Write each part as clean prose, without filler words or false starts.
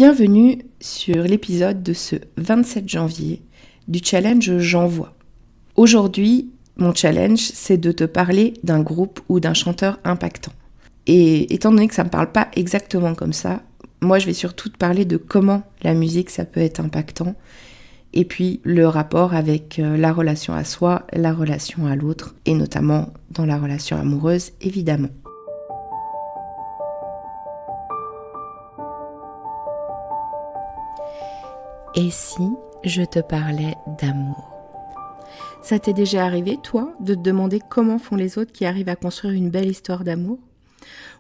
Bienvenue sur l'épisode de ce 27 janvier du challenge J'envoie. Aujourd'hui, mon challenge, c'est de te parler d'un groupe ou d'un chanteur impactant. Et étant donné que ça ne me parle pas exactement comme ça, moi je vais surtout te parler de comment la musique ça peut être impactant et puis le rapport avec la relation à soi, la relation à l'autre et notamment dans la relation amoureuse évidemment. Et si je te parlais d'amour ? Ça t'est déjà arrivé, toi, de te demander comment font les autres qui arrivent à construire une belle histoire d'amour ?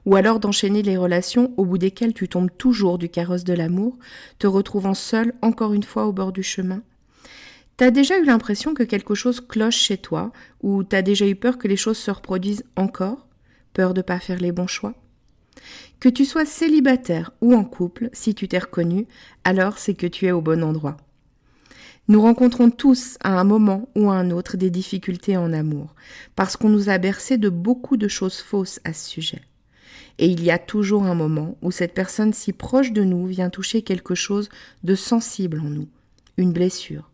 Ou alors d'enchaîner les relations au bout desquelles tu tombes toujours du carrosse de l'amour, te retrouvant seul encore une fois au bord du chemin ? T'as déjà eu l'impression que quelque chose cloche chez toi, ou t'as déjà eu peur que les choses se reproduisent encore ? Peur de pas faire les bons choix ? Que tu sois célibataire ou en couple, si tu t'es reconnu, alors c'est que tu es au bon endroit. Nous rencontrons tous à un moment ou à un autre des difficultés en amour, parce qu'on nous a bercé de beaucoup de choses fausses à ce sujet. Et il y a toujours un moment où cette personne si proche de nous vient toucher quelque chose de sensible en nous, une blessure.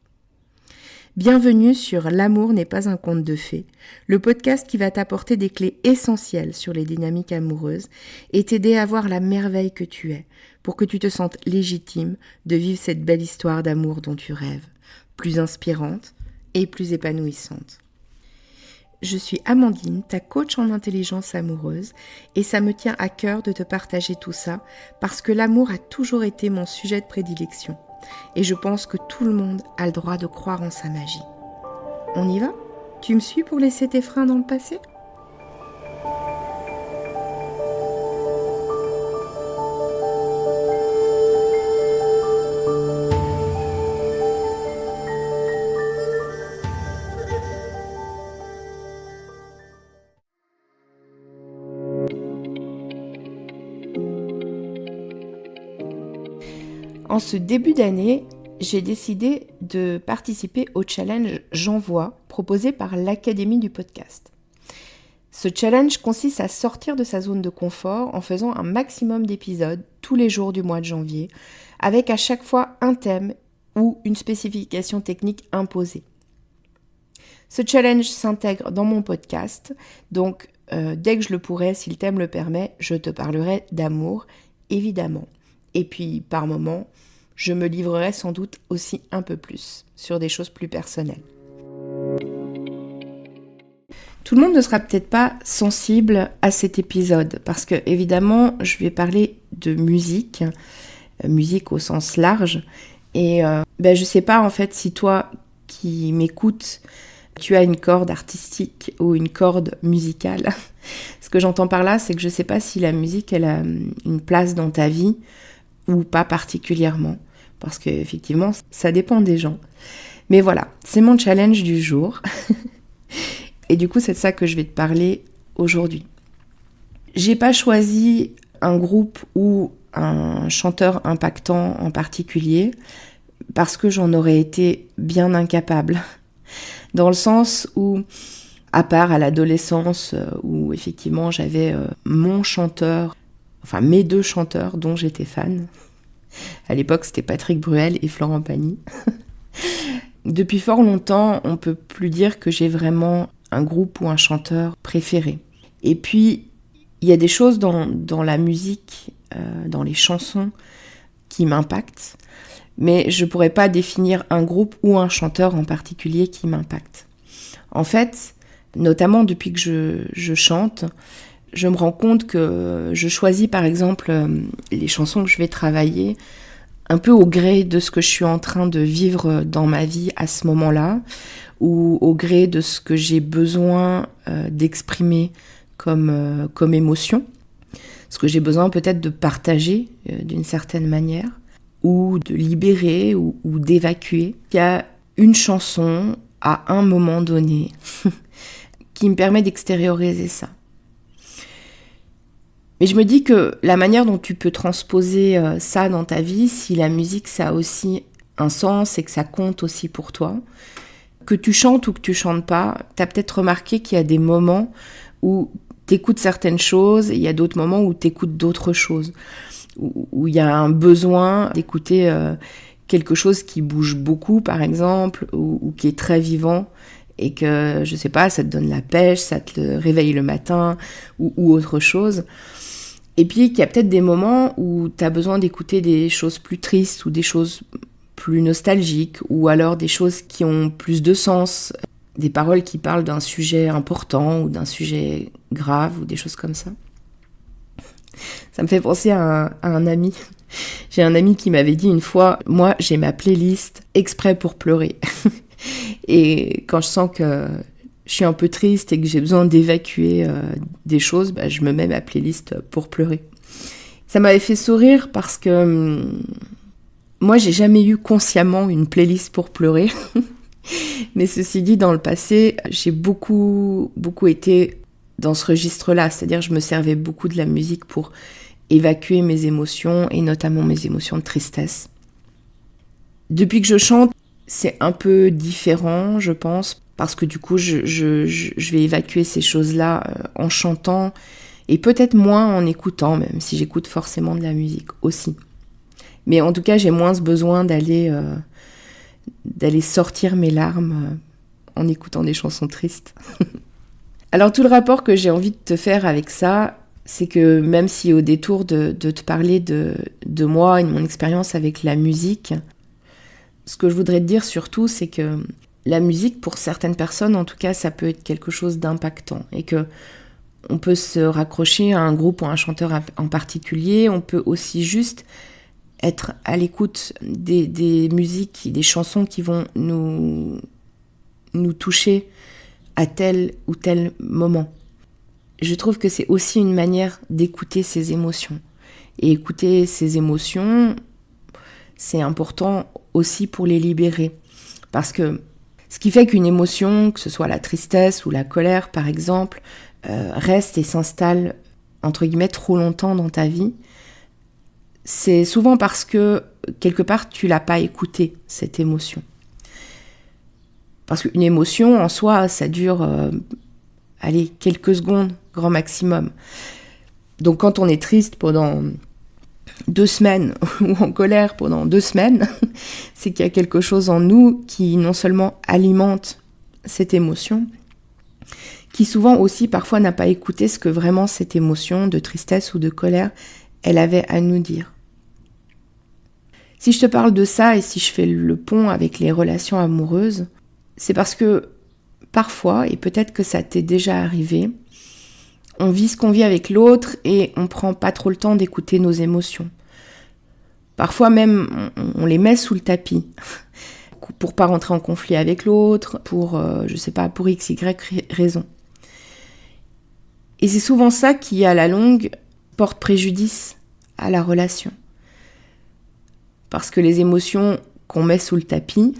Bienvenue sur L'amour n'est pas un conte de fées, le podcast qui va t'apporter des clés essentielles sur les dynamiques amoureuses et t'aider à voir la merveille que tu es, pour que tu te sentes légitime de vivre cette belle histoire d'amour dont tu rêves, plus inspirante et plus épanouissante. Je suis Amandine, ta coach en intelligence amoureuse, et ça me tient à cœur de te partager tout ça parce que l'amour a toujours été mon sujet de prédilection. Et je pense que tout le monde a le droit de croire en sa magie. On y va ? Tu me suis pour laisser tes freins dans le passé ? En ce début d'année, j'ai décidé de participer au challenge J'envoie proposé par l'Académie du podcast. Ce challenge consiste à sortir de sa zone de confort en faisant un maximum d'épisodes tous les jours du mois de janvier, avec à chaque fois un thème ou une spécification technique imposée. Ce challenge s'intègre dans mon podcast, donc dès que je le pourrai, si le thème le permet, je te parlerai d'amour, évidemment. Et puis, par moments, je me livrerai sans doute aussi un peu plus sur des choses plus personnelles. Tout le monde ne sera peut-être pas sensible à cet épisode parce que, évidemment, je vais parler de musique au sens large. Et je sais pas en fait si toi qui m'écoutes, tu as une corde artistique ou une corde musicale. Ce que j'entends par là, c'est que je sais pas si la musique elle a une place dans ta vie ou pas particulièrement, parce qu'effectivement, ça dépend des gens. Mais voilà, c'est mon challenge du jour. Et du coup, c'est de ça que je vais te parler aujourd'hui. J'ai pas choisi un groupe ou un chanteur impactant en particulier, parce que j'en aurais été bien incapable. Dans le sens où, à part à l'adolescence, où effectivement j'avais mon chanteur, enfin mes deux chanteurs dont j'étais fan. À l'époque, c'était Patrick Bruel et Florent Pagny. Depuis fort longtemps, on ne peut plus dire que j'ai vraiment un groupe ou un chanteur préféré. Et puis, il y a des choses dans la musique, dans les chansons, qui m'impactent, mais je ne pourrais pas définir un groupe ou un chanteur en particulier qui m'impacte. En fait, notamment depuis que je chante, je me rends compte que je choisis par exemple les chansons que je vais travailler un peu au gré de ce que je suis en train de vivre dans ma vie à ce moment-là ou au gré de ce que j'ai besoin d'exprimer comme émotion, ce que j'ai besoin peut-être de partager d'une certaine manière ou de libérer ou d'évacuer. Il y a une chanson à un moment donné qui me permet d'extérioriser ça. Mais je me dis que la manière dont tu peux transposer ça dans ta vie, si la musique ça a aussi un sens et que ça compte aussi pour toi, que tu chantes ou que tu chantes pas, t'as peut-être remarqué qu'il y a des moments où t'écoutes certaines choses et il y a d'autres moments où t'écoutes d'autres choses. où il y a un besoin d'écouter quelque chose qui bouge beaucoup, par exemple, ou qui est très vivant, et que, je sais pas, ça te donne la pêche, ça te réveille le matin, ou autre chose. Et puis, qu'il y a peut-être des moments où tu as besoin d'écouter des choses plus tristes, ou des choses plus nostalgiques, ou alors des choses qui ont plus de sens, des paroles qui parlent d'un sujet important, ou d'un sujet grave, ou des choses comme ça. Ça me fait penser à un ami. J'ai un ami qui m'avait dit une fois, moi j'ai ma playlist exprès pour pleurer. Et quand je sens que je suis un peu triste et que j'ai besoin d'évacuer des choses, je me mets ma playlist pour pleurer. Ça m'avait fait sourire parce que moi j'ai jamais eu consciemment une playlist pour pleurer. Mais ceci dit, dans le passé, j'ai beaucoup été dans ce registre-là. C'est-à-dire je me servais beaucoup de la musique pour évacuer mes émotions, et notamment mes émotions de tristesse. Depuis que je chante, c'est un peu différent, je pense, parce que du coup, je vais évacuer ces choses-là en chantant, et peut-être moins en écoutant, même si j'écoute forcément de la musique aussi. Mais en tout cas, j'ai moins ce besoin d'aller sortir mes larmes en écoutant des chansons tristes. Alors tout le rapport que j'ai envie de te faire avec ça, c'est que même si au détour de te parler de moi et de mon expérience avec la musique, ce que je voudrais te dire surtout, c'est que la musique, pour certaines personnes, en tout cas, ça peut être quelque chose d'impactant. Et que on peut se raccrocher à un groupe ou à un chanteur en particulier. On peut aussi juste être à l'écoute des musiques, des chansons qui vont nous toucher à tel ou tel moment. Je trouve que c'est aussi une manière d'écouter ses émotions. Et écouter ses émotions, c'est important aussi pour les libérer. Parce que ce qui fait qu'une émotion, que ce soit la tristesse ou la colère par exemple, reste et s'installe entre guillemets trop longtemps dans ta vie, c'est souvent parce que quelque part tu l'as pas écoutée, cette émotion. Parce qu'une émotion en soi, ça dure quelques secondes, grand maximum. Donc quand on est triste pendant 2 semaines ou en colère pendant 2 semaines, c'est qu'il y a quelque chose en nous qui non seulement alimente cette émotion, qui souvent aussi parfois n'a pas écouté ce que vraiment cette émotion de tristesse ou de colère, elle avait à nous dire. Si je te parle de ça et si je fais le pont avec les relations amoureuses, c'est parce que parfois, et peut-être que ça t'est déjà arrivé, on vit ce qu'on vit avec l'autre et on prend pas trop le temps d'écouter nos émotions. Parfois même, on les met sous le tapis pour pas rentrer en conflit avec l'autre, pour X, Y raison. Et c'est souvent ça qui, à la longue, porte préjudice à la relation. Parce que les émotions qu'on met sous le tapis,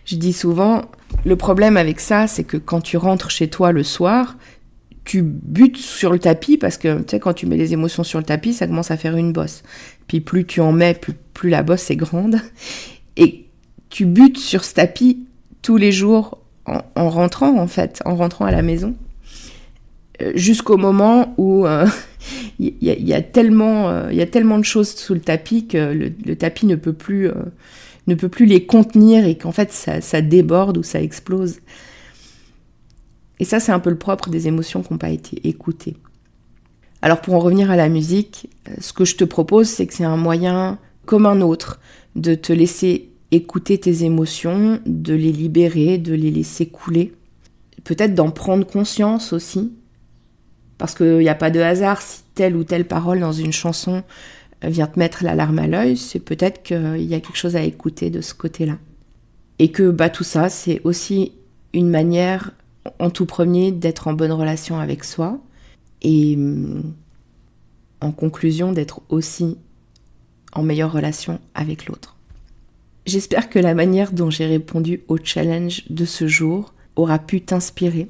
je dis souvent, le problème avec ça, c'est que quand tu rentres chez toi le soir, tu butes sur le tapis parce que, tu sais, quand tu mets les émotions sur le tapis, ça commence à faire une bosse. Puis plus tu en mets, plus la bosse est grande. Et tu butes sur ce tapis tous les jours en rentrant à la maison. Jusqu'au moment où il y a tellement de choses sous le tapis que le tapis ne peut plus les contenir et qu'en fait ça déborde ou ça explose. Et ça, c'est un peu le propre des émotions qui n'ont pas été écoutées. Alors pour en revenir à la musique, ce que je te propose, c'est que c'est un moyen comme un autre de te laisser écouter tes émotions, de les libérer, de les laisser couler. Peut-être d'en prendre conscience aussi. Parce qu'il n'y a pas de hasard, si telle ou telle parole dans une chanson vient te mettre la larme à l'œil, c'est peut-être qu'il y a quelque chose à écouter de ce côté-là. Et que tout ça, c'est aussi une manière, en tout premier, d'être en bonne relation avec soi, et en conclusion, d'être aussi en meilleure relation avec l'autre. J'espère que la manière dont j'ai répondu au challenge de ce jour aura pu t'inspirer.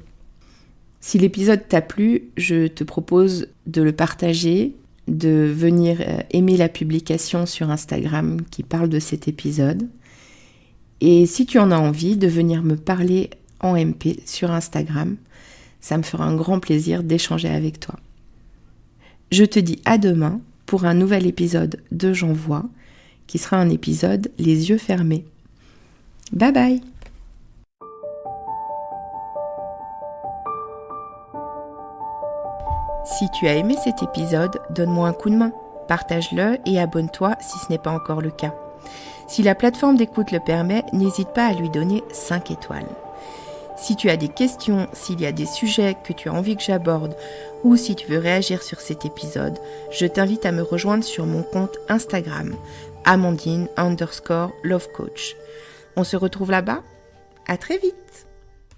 Si l'épisode t'a plu, je te propose de le partager, de venir aimer la publication sur Instagram qui parle de cet épisode. Et si tu en as envie, de venir me parler en MP sur Instagram. Ça me fera un grand plaisir d'échanger avec toi. Je te dis à demain pour un nouvel épisode de J'envoie, qui sera un épisode les yeux fermés. Bye bye! Si tu as aimé cet épisode, donne-moi un coup de main, partage-le et abonne-toi si ce n'est pas encore le cas. Si la plateforme d'écoute le permet, n'hésite pas à lui donner 5 étoiles. Si tu as des questions, s'il y a des sujets que tu as envie que j'aborde ou si tu veux réagir sur cet épisode, je t'invite à me rejoindre sur mon compte Instagram, Amandine_lovecoach. On se retrouve là-bas? À très vite!